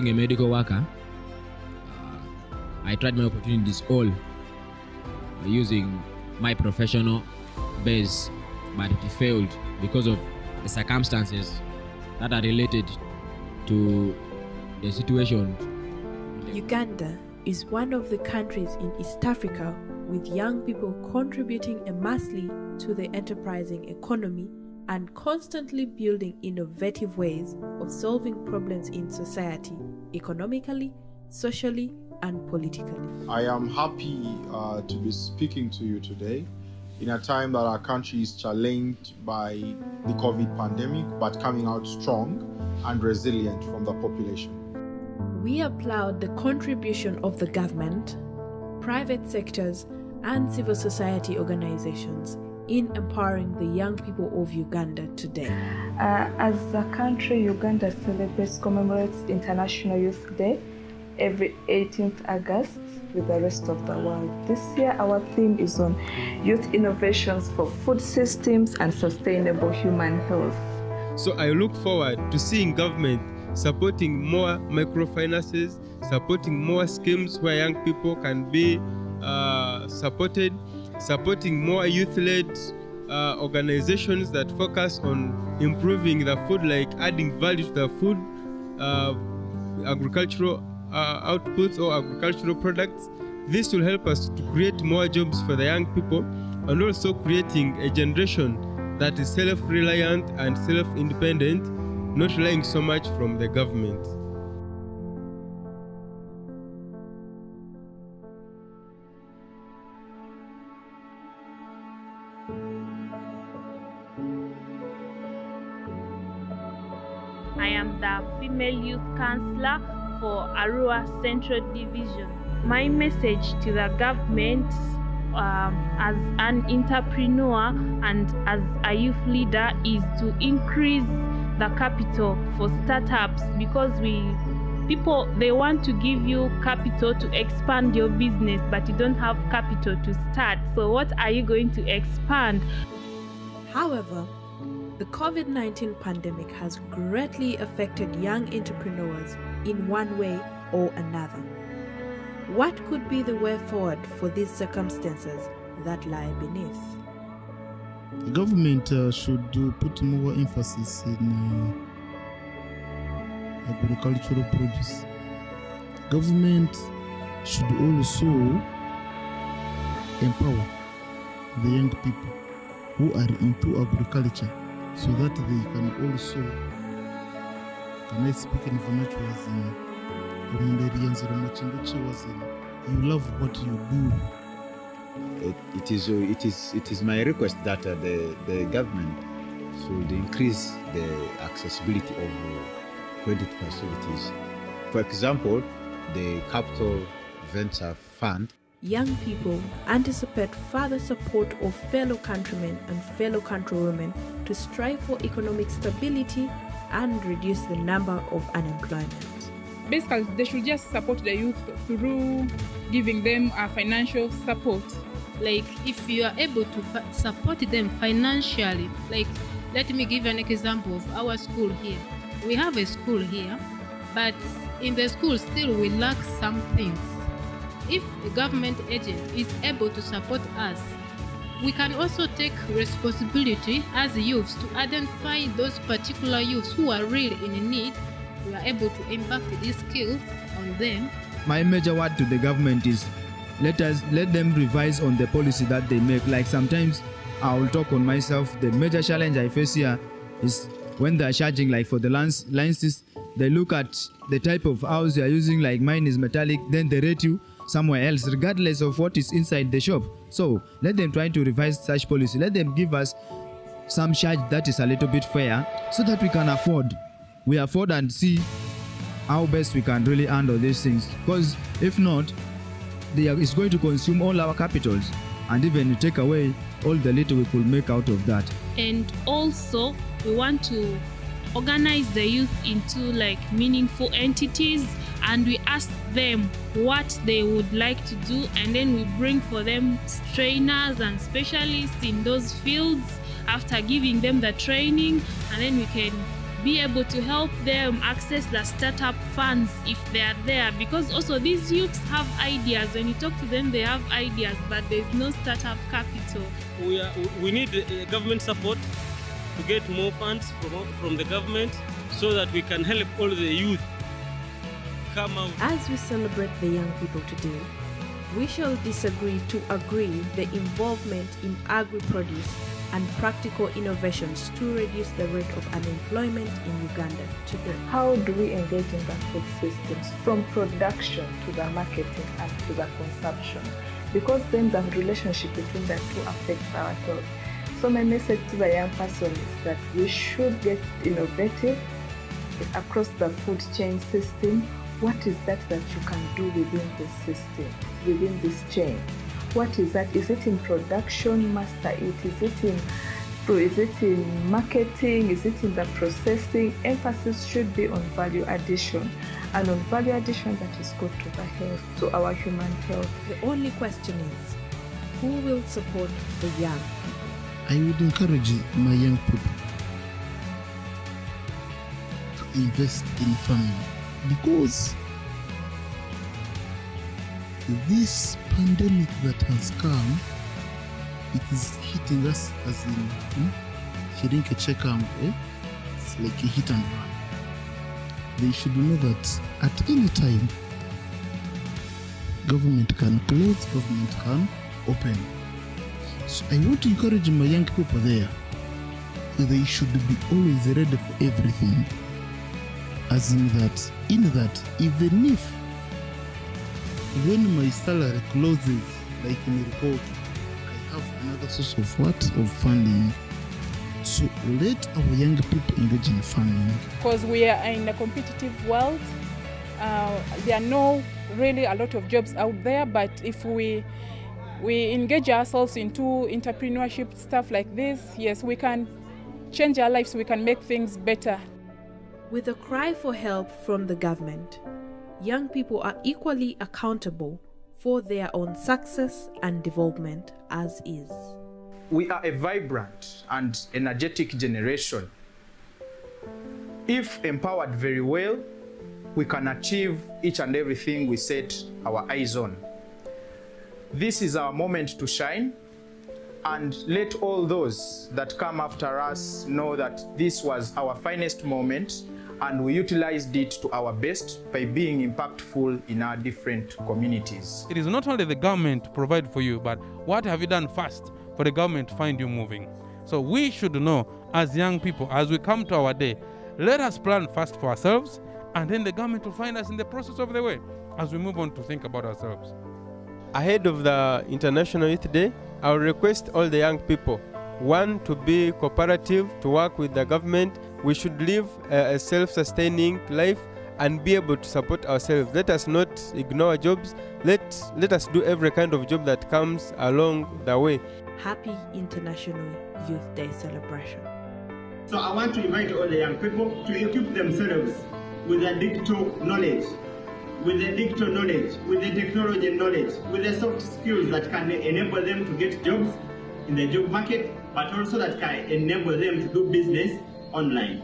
being a medical worker, I tried my opportunities all using my professional base, but it failed because of the circumstances that are related to the situation. Uganda is one of the countries in East Africa with young people contributing immensely to the enterprising economy and constantly building innovative ways of solving problems in society, economically, socially, and politically. I am happy to be speaking to you today in a time that our country is challenged by the COVID pandemic, but coming out strong and resilient from the population. We applaud the contribution of the government, private sectors, and civil society organizations in empowering the young people of Uganda today. As a country, Uganda commemorates International Youth Day every 18th August with the rest of the world. This year, our theme is on youth innovations for food systems and sustainable human health. So I look forward to seeing government supporting more microfinances, supporting more schemes where young people can be supported, supporting more youth-led organizations that focus on improving the food, like adding value to the food, agricultural outputs or agricultural products. This will help us to create more jobs for the young people and also creating a generation that is self-reliant and self-independent, not relying so much from the government. I am the female youth councillor for Arua Central Division. My message to the government as an entrepreneur and as a youth leader is to increase the capital for startups, because they want to give you capital to expand your business, but you don't have capital to start. So what are you going to expand? However, the COVID-19 pandemic has greatly affected young entrepreneurs in one way or another. What could be the way forward for these circumstances that lie beneath? The government should put more emphasis in agricultural produce. Government should also empower the young people who are into agriculture, so that they can also, can I speak in vernacular, you love what you do. It is my request that the government should increase the accessibility of credit facilities. For example, the Capital Venture Fund. Young people anticipate further support of fellow countrymen and fellow countrywomen to strive for economic stability and reduce the number of unemployment. Basically, they should just support the youth through giving them financial support. Like, if you are able to support them financially, like, let me give an example of our school here. We have a school here, but in the school still we lack some things. If a government agent is able to support us, we can also take responsibility as youths to identify those particular youths who are really in need. We are able to impact these skills on them. My major word to the government is let them revise on the policy that they make. Like, sometimes I will talk on myself. The major challenge I face here is when they are charging, like for the lenses, they look at the type of house they are using, like mine is metallic, then they rate you somewhere else regardless of what is inside the shop. So let them try to revise such policy. Let them give us some charge that is a little bit fair, so that we can afford and see how best we can really handle these things. Because if not, it's going to consume all our capitals, and even take away all the little we could make out of that. And also, we want to organize the youth into like meaningful entities, and we ask them what they would like to do, and then we bring for them trainers and specialists in those fields after giving them the training, and then we can be able to help them access the startup funds if they are there, because also these youths have ideas. When you talk to them, they have ideas, but there's no startup capital. We need government support to get more funds from the government so that we can help all the youth come out. As we celebrate the young people today, we shall disagree to agree the involvement in agri-produce and practical innovations to reduce the rate of unemployment in Uganda today. How do we engage in the food systems from production to the marketing and to the consumption? Because then the relationship between the two affects our health. So my message to the young person is that we should get innovative across the food chain system. What is that you can do within the system, within this chain? What is that? Is it in production, master it? Is it in marketing? Is it in the processing? Emphasis should be on value addition, and on value addition that is good to the health, to our human health. The only question is, who will support the young? I would encourage my young people to invest in farming, because this pandemic that has come, it is hitting us as in hitting a check arm, It's like a hit and run. They should know that at any time, government can close, government can open. So I want to encourage my young people there. They should be always ready for everything. As in that, even if when my salary closes, like in a report, I have another source of funding. So let our young people engage in farming. Because we are in a competitive world, there are no really a lot of jobs out there, but if we engage ourselves into entrepreneurship stuff like this, yes, we can change our lives, we can make things better. With a cry for help from the government, young people are equally accountable for their own success and development as is. We are a vibrant and energetic generation. If empowered very well, we can achieve each and everything we set our eyes on. This is our moment to shine, and let all those that come after us know that this was our finest moment, and we utilized it to our best by being impactful in our different communities. It is not only the government to provide for you, but what have you done first for the government to find you moving? So we should know, as young people, as we come to our day, let us plan first for ourselves, and then the government will find us in the process of the way as we move on to think about ourselves. Ahead of the International Youth Day, I will request all the young people, one, to be cooperative, to work with the government. We should live a self-sustaining life and be able to support ourselves. Let us not ignore jobs. Let us do every kind of job that comes along the way. Happy International Youth Day celebration. So I want to invite all the young people to equip themselves with the digital knowledge, with the technology knowledge, with the soft skills that can enable them to get jobs in the job market, but also that can enable them to do business online.